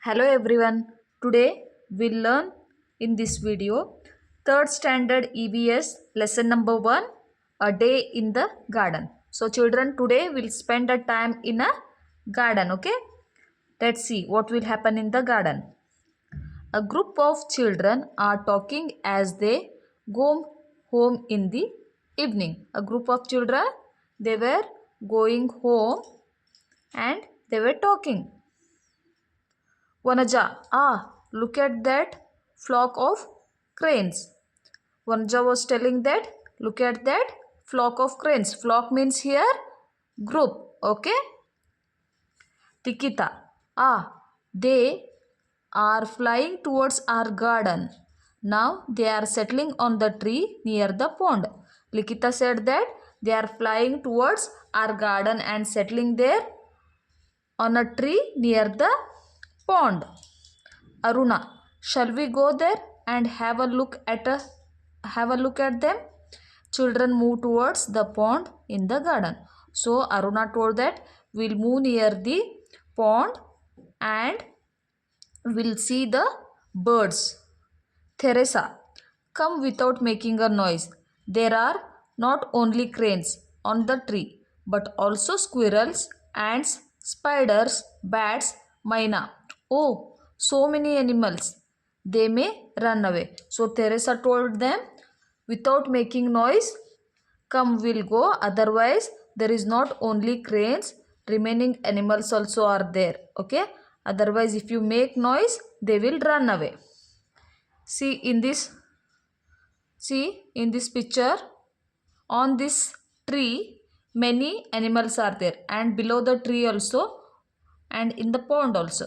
Hello everyone. Today we'll learn in this video 3rd standard EVS lesson number 1, a day in the garden. So children, today we'll spend a time in a garden, okay? Let's see what will happen in the garden. A group of children are talking as they go home in the evening. A group of children, they were going home and they were talking. Vanaja, look at that flock of cranes. Vanaja was telling that, look at that flock of cranes. Flock means here group, okay? Tikita, they are flying towards our garden. Now they are settling on the tree near the pond. Likita said that they are flying towards our garden and settling there on a tree near the pond. Aruna, shall we go there and have a look at them? Children move towards the pond in the garden. So Aruna told that we'll move near the pond and we'll see the birds. Teresa, come without making a noise. There are not only cranes on the tree, but also squirrels, ants, spiders, bats, myna. Oh, so many animals. They may run away. So Teresa told them, without making noise, come we'll go. Otherwise, there is not only cranes, remaining animals also are there. Okay? Otherwise, if you make noise, they will run away. See in this picture, on this tree many animals are there, and below the tree also, and in the pond also.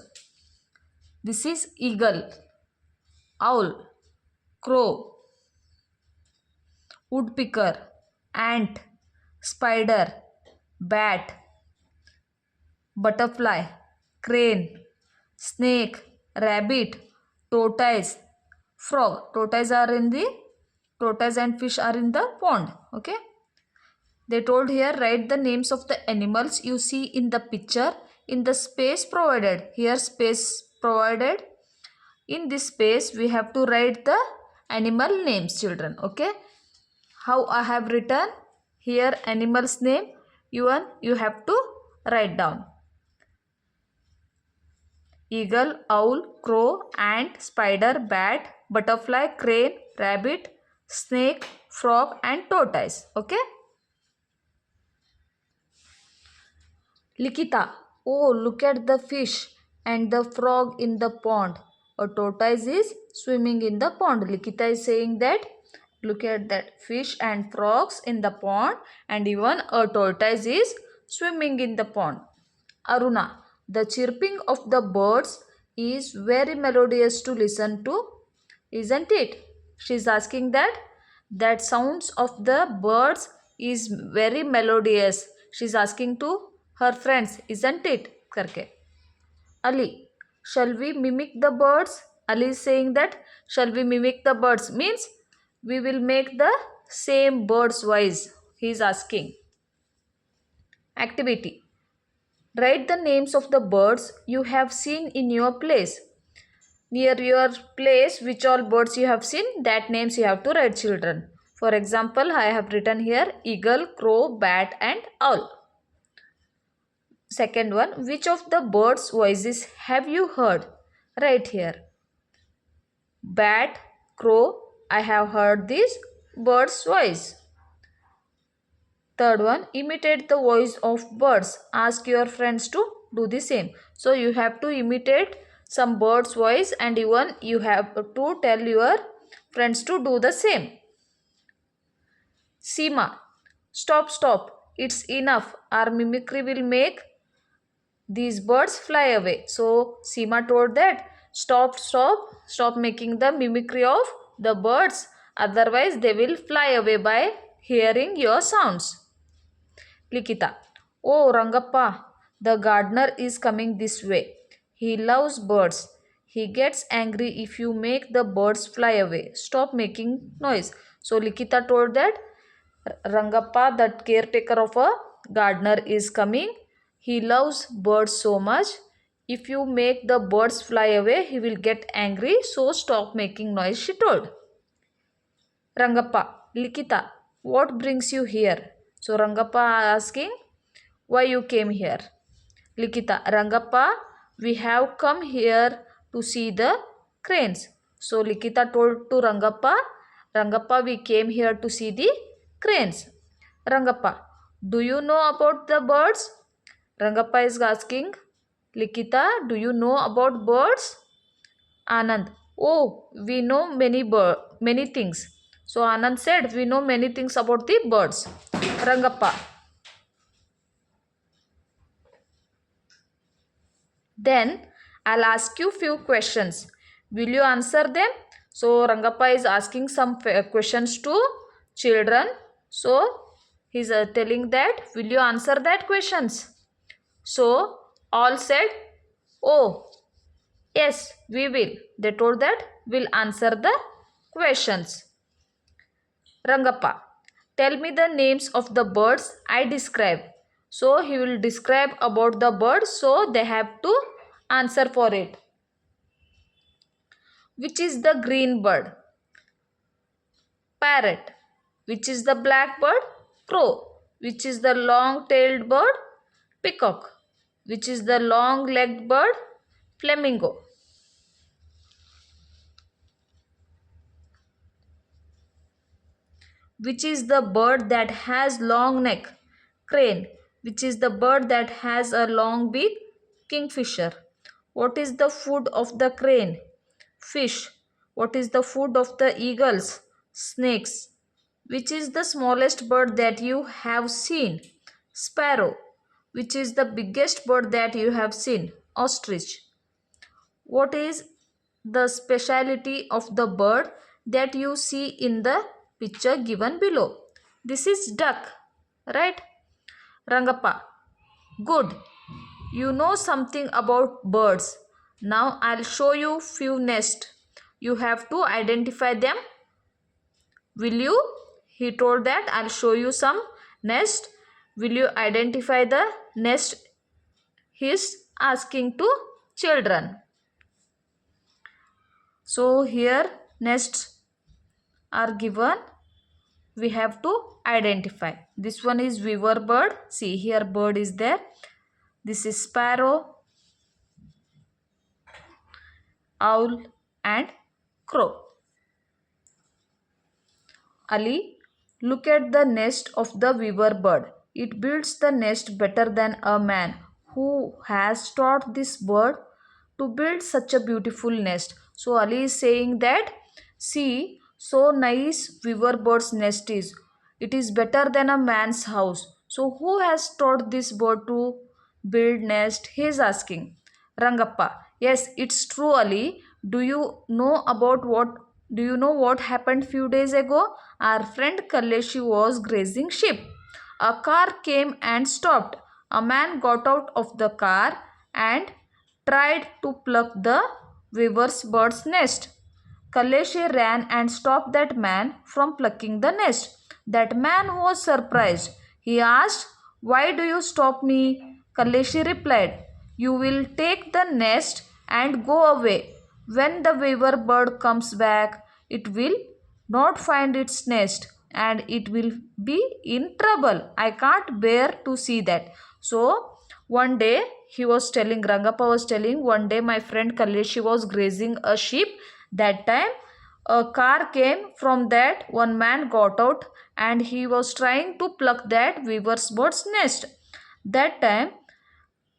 This is eagle, owl, crow, woodpecker, ant, spider, bat, butterfly, crane, snake, rabbit, tortoise, frog. Tortoise and fish are in the pond. Okay. They told here, write the names of the animals you see in the picture in the space provided. Here space provided. In this space we have to write the animal names, children. Okay. How I have written here animal's name, you have to write down. Eagle, owl, crow, ant, spider, bat, butterfly, crane, rabbit, snake, frog and tortoise. Okay. Likita, oh, look at the fish and the frog in the pond. A tortoise is swimming in the pond. Likita is saying that look at that fish and frogs in the pond, and even a tortoise is swimming in the pond. Aruna, the chirping of the birds is very melodious to listen to, isn't it? She is asking that sounds of the birds is very melodious. She is asking to her friends, isn't it? Karke. Ali, shall we mimic the birds? Ali is saying that shall we mimic the birds means we will make the same bird's voice. He is asking. Activity. Write the names of the birds you have seen in your place. Near your place, which all birds you have seen, that names you have to write, children. For example, I have written here eagle, crow, bat and owl. Second one, which of the birds' voices have you heard? Right here. Bat, crow, I have heard this bird's voice. Third one, imitate the voice of birds. Ask your friends to do the same. So you have to imitate some bird's voice and even you have to tell your friends to do the same. Seema, stop. It's enough. Our mimicry will make these birds fly away. So Seema told that stop making the mimicry of the birds. Otherwise they will fly away by hearing your sounds. Likita, oh Rangappa, the gardener is coming this way. He loves birds. He gets angry if you make the birds fly away. Stop making noise. So Likita told that Rangappa, the caretaker of a gardener, is coming. He loves birds so much. If you make the birds fly away, he will get angry. So stop making noise, she told. Rangappa, Likita, what brings you here? So Rangappa asking, why you came here? Likita, Rangappa, we have come here to see the cranes. So Likita told to Rangappa, Rangappa, we came here to see the cranes. Rangappa, do you know about the birds? Rangappa is asking, Likita, do you know about birds? Anand, oh, we know many things. So Anand said, we know many things about the birds. Rangappa, then I'll ask you few questions. Will you answer them? So Rangappa is asking some questions to children. So he's telling that, will you answer that questions? So all said, oh, yes, we will. They told that we'll answer the questions. Rangappa, tell me the names of the birds I describe. So he will describe about the birds, so they have to answer for it. Which is the green bird? Parrot. Which is the black bird? Crow. Which is the long-tailed bird? Peacock. Which is the long-legged bird? Flamingo. Which is the bird that has long neck? Crane. Which is the bird that has a long beak? Kingfisher. What is the food of the crane? Fish. What is the food of the eagles? Snakes. Which is the smallest bird that you have seen? Sparrow. Which is the biggest bird that you have seen? Ostrich. What is the speciality of the bird that you see in the picture given below? This is duck, right? Rangappa, good. You know something about birds. Now I'll show you few nests. You have to identify them. Will you? He told that I'll show you some nest. Will you identify the nest? He's asking to children. So here nests are given. We have to identify. This one is weaver bird. See here bird is there. This is sparrow, owl and crow. Ali, look at the nest of the weaver bird. It builds the nest better than a man who has taught this bird to build such a beautiful nest. So Ali is saying that, see, so nice weaver bird's nest is. It is better than a man's house. So who has taught this bird to build nest? He is asking. Rangappa, yes, it's true, Ali. Do you know what happened few days ago? Our friend Kaleshi was grazing sheep. A car came and stopped. A man got out of the car and tried to pluck the weaver's bird's nest. Kaleshi ran and stopped that man from plucking the nest. That man was surprised. He asked, why do you stop me? Kaleshi replied, you will take the nest and go away. When the weaver bird comes back, it will not find its nest and it will be in trouble. I can't bear to see that. So, one day Rangappa was telling, one day my friend Kaleshi was grazing a sheep. That time a car came, from that one man got out and he was trying to pluck that weaver's bird's nest. That time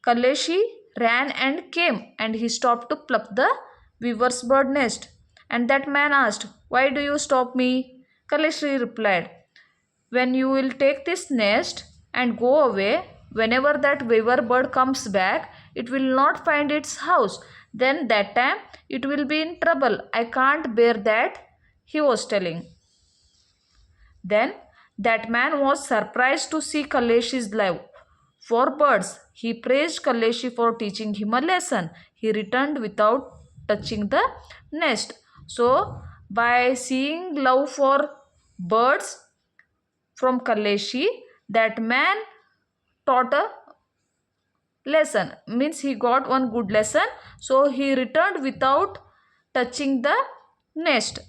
Kaleshi ran and came and he stopped to pluck the weaver's bird nest. And that man asked, why do you stop me? Kaleshi replied, when you will take this nest and go away, whenever that weaver bird comes back, it will not find its house. Then that time it will be in trouble. I can't bear that, he was telling. Then that man was surprised to see Kaleshi's love for birds. He praised Kaleshi for teaching him a lesson. He returned without touching the nest. So, by seeing love for birds from Kaleshi, that man taught a lesson. Means he got one good lesson. So he returned without touching the nest.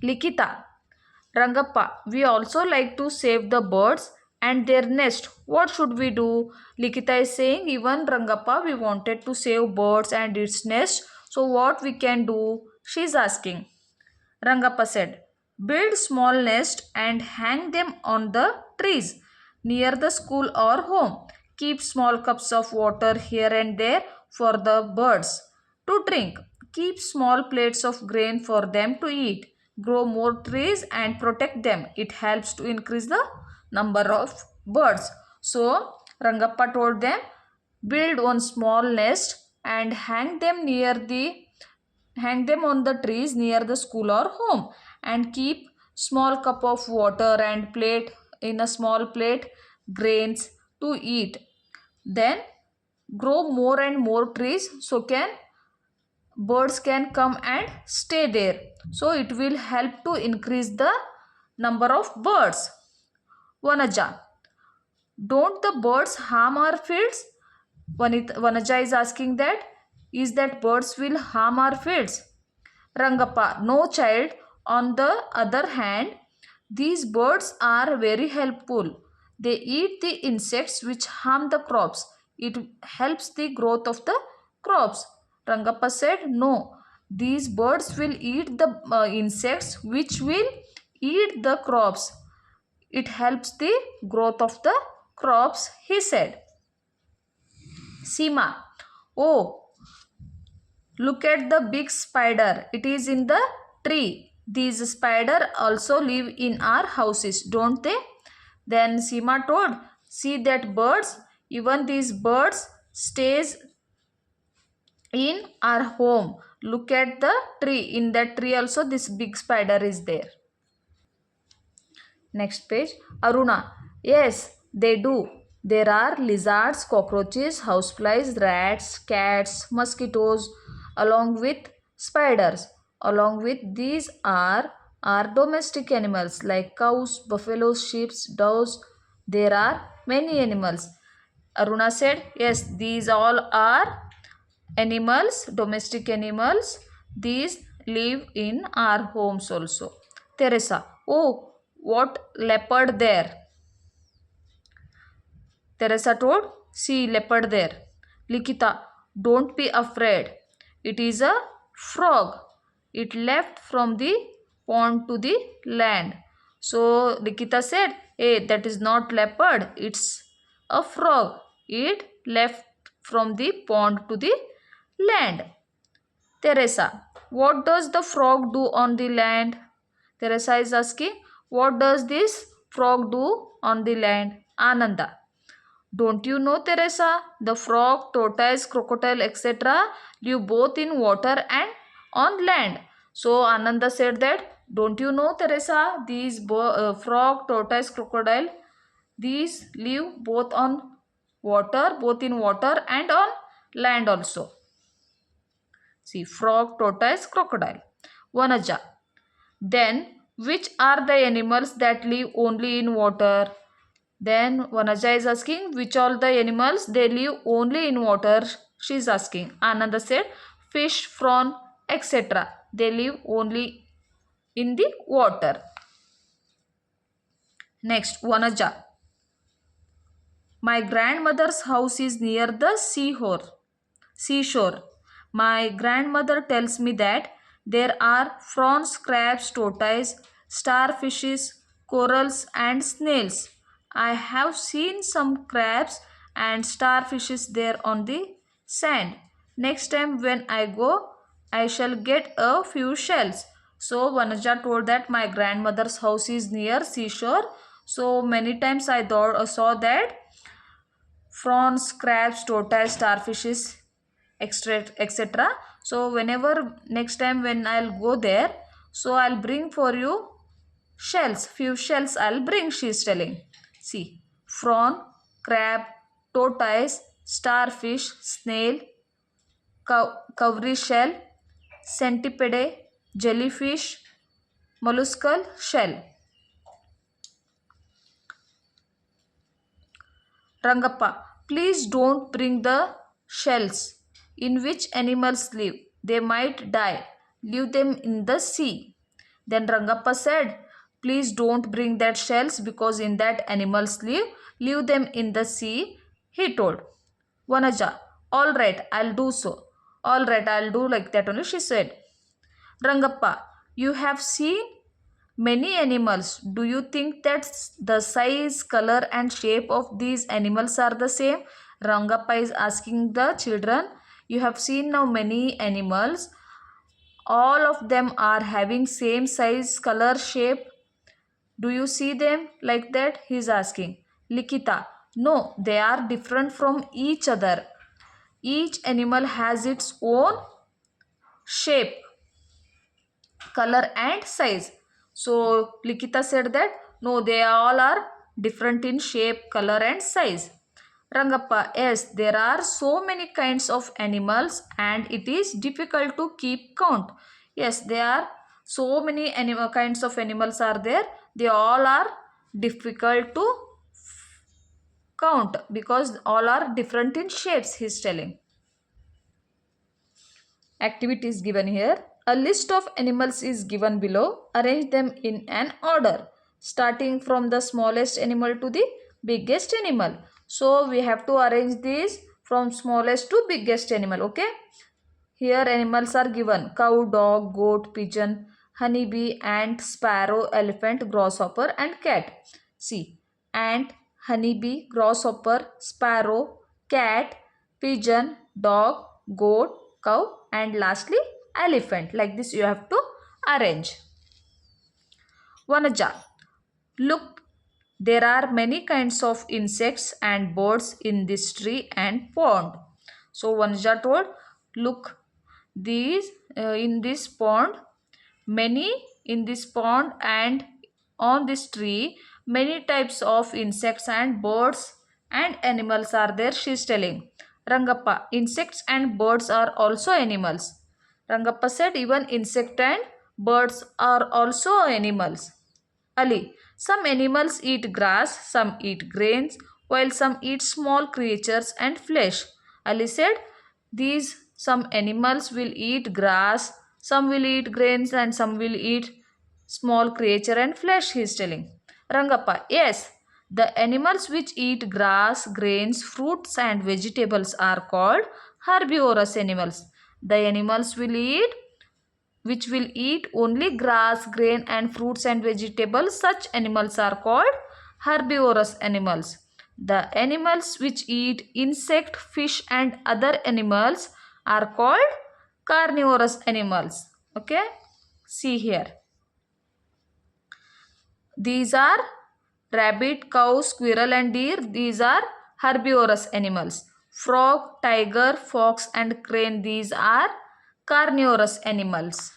Likita, Rangappa, we also like to save the birds and their nest. What should we do? Likita is saying, even Rangappa, we wanted to save birds and its nest. So what we can do? She is asking. Rangappa said, build small nest and hang them on the trees near the school or home. Keep small cups of water here and there for the birds to drink. Keep small plates of grain for them to eat. Grow more trees and protect them. It helps to increase the number of birds. So, Rangappa told them, build one small nest and hang them on the trees near the school or home, and keep small cup of water and plate in a small plate grains to eat. Then grow more and more trees so can birds can come and stay there. So it will help to increase the number of birds. Vanaja, don't the birds harm our fields? Vanaja is asking that, is that birds will harm our fields? Rangappa, no child. On the other hand, these birds are very helpful. They eat the insects which harm the crops. It helps the growth of the crops. Rangappa said, no, these birds will eat the insects which will eat the crops. It helps the growth of the crops, he said. Seema, oh, look at the big spider. It is in the tree. These spider also live in our houses, don't they? Then Seema told, see that birds, even these birds stays in our home. Look at the tree. In that tree also this big spider is there. Next page. Aruna, yes, they do. There are lizards, cockroaches, houseflies, rats, cats, mosquitoes, along with spiders. Along with these are our domestic animals like cows, buffaloes, sheep, doves. There are many animals. Aruna said, yes, these all are animals, domestic animals. These live in our homes also. Teresa, oh, what leopard there? Teresa told, see leopard there. Likita, don't be afraid. It is a frog. It left from the pond to the land. So Likita said, hey, that is not leopard. It's a frog. It left from the pond to the land. Teresa, what does the frog do on the land? Teresa is asking, what does this frog do on the land? Ananda, don't you know, Teresa? The frog, tortoise, crocodile, etc. live both in water and on land. So Ananda said that, don't you know, Teresa? These frog, tortoise, crocodile, these live both on water, both in water and on land also. See, frog, tortoise, crocodile. Vanaja. Then, which are the animals that live only in water? Then Vanaja is asking, which all the animals they live only in water? She is asking. Ananda said, fish, prawn, etc. They live only in the water. Next, Vanaja. My grandmother's house is near the seashore. My grandmother tells me that there are prawns, crabs, tortoise, starfishes, corals and snails. I have seen some crabs and starfishes there on the sand. Next time when I go, I shall get a few shells. So Vanaja told that my grandmother's house is near seashore. So many times I saw that prawns, crabs, tortoise, starfishes, etc. So whenever next time when I'll go there, so I'll bring for you shells. Few shells I'll bring, she's telling. See, prawn, crab, tortoise, starfish, snail, cowrie shell, centipede, jellyfish, molluscal shell. Rangappa, Please don't bring the shells in which animals live. They might die. Leave them in the sea. Then Rangappa said, please don't bring that shells because in that animals live. Leave them in the sea, he told. Vanaja, all right, I'll do so. All right, I'll do like that only, she said. Rangappa, you have seen many animals. Do you think that the size, color and shape of these animals are the same? Rangappa is asking the children. You have seen now many animals. All of them are having same size, color, shape. Do you see them like that? He is asking. Likita, no, they are different from each other. Each animal has its own shape, color and size. So Likita said that no, they all are different in shape, color and size. Rangappa, yes, there are so many kinds of animals and it is difficult to keep count. Yes, there are so many kinds of animals are there. They all are difficult to count because all are different in shapes, he is telling. Activities given here. A list of animals is given below. Arrange them in an order, starting from the smallest animal to the biggest animal. So we have to arrange these from smallest to biggest animal. Okay. Here animals are given: cow, dog, goat, pigeon, honeybee, ant, sparrow, elephant, grasshopper and cat. See, ant, honeybee, grasshopper, sparrow, cat, pigeon, dog, goat, cow and lastly elephant. Like this you have to arrange. Vanaja, look, there are many kinds of insects and birds in this tree and pond. So Vanaja told, look, these in this pond, many in this pond and on this tree, many types of insects and birds and animals are there, she is telling. Rangappa, insects and birds are also animals. Rangappa said even insect and birds are also animals. Ali, some animals eat grass, some eat grains, while some eat small creatures and flesh. Ali said, these some animals will eat grass, some will eat grains and some will eat small creature and flesh, he is telling. Rangappa, yes, the animals which eat grass, grains, fruits and vegetables are called herbivorous animals. The animals will eat which will eat only grass, grain and fruits and vegetables, such animals are called herbivorous animals. The animals which eat insect, fish and other animals are called carnivorous animals. Okay, see here. These are rabbit, cow, squirrel and deer. These are herbivorous animals. Frog, tiger, fox and crane. These are carnivorous animals.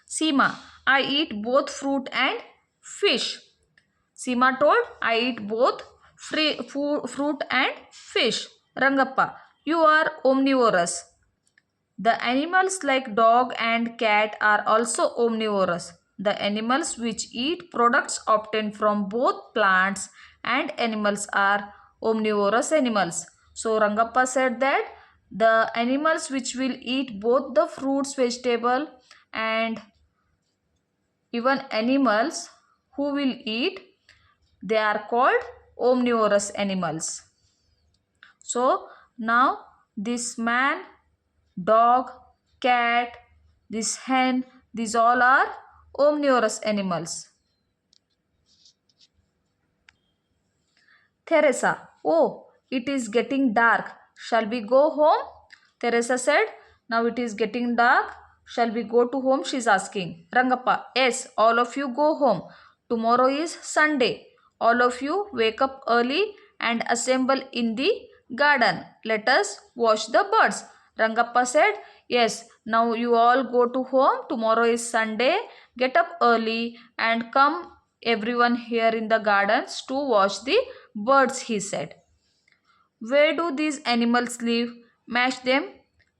Seema, I eat both fruit and fish. Seema told, I eat both fruit and fish. Rangappa, you are omnivorous. The animals like dog and cat are also omnivorous. The animals which eat products obtained from both plants and animals are omnivorous animals. So Rangappa said that the animals which will eat both the fruits, vegetable and even animals who will eat, they are called omnivorous animals. So now this man, dog, cat, this hen, these all are omnivorous animals. Teresa, oh, it is getting dark. Shall we go home? Teresa said, now it is getting dark. Shall we go to home? She is asking. Rangappa, yes, all of you go home. Tomorrow is Sunday. All of you wake up early and assemble in the garden. Let us watch the birds. Rangappa said, yes, now you all go to home. Tomorrow is Sunday. Get up early and come everyone here in the gardens to watch the birds, he said. Where do these animals live? Match them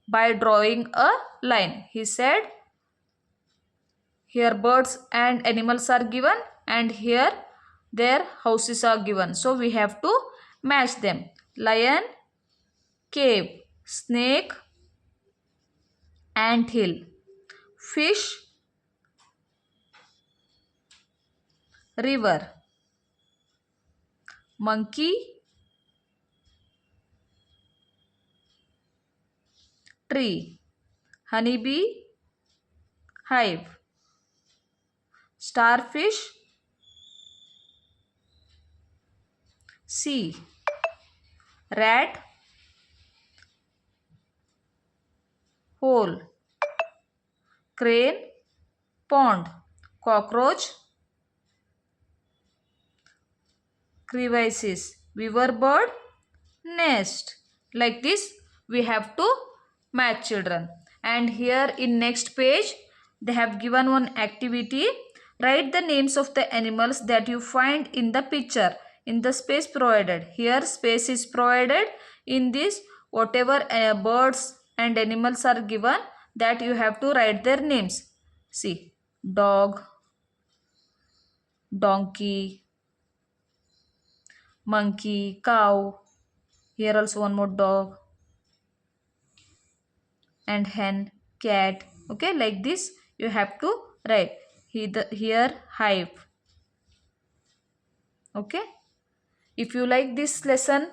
by drawing a line, he said. Here birds and animals are given and here their houses are given. So we have to match them. Lion, cave. Snake, anthill. Fish, river. Monkey, tree. Honeybee, hive. Starfish, sea. Rat, hole. Crane, pond. Cockroach, crevices. Weaver bird, nest. Like this we have to match, children. And here in next page they have given one activity. Write the names of the animals that you find in the picture in the space provided. Here space is provided. In this, whatever birds and animals are given, that you have to write their names. See, dog, donkey, monkey, cow. Here also one more dog, and hen, cat. Okay, like this you have to write. Here hive. Okay, if you like this lesson,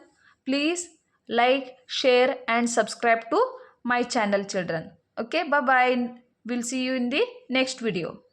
please like, share and subscribe to my channel, children. Okay, bye bye. We'll see you in the next video.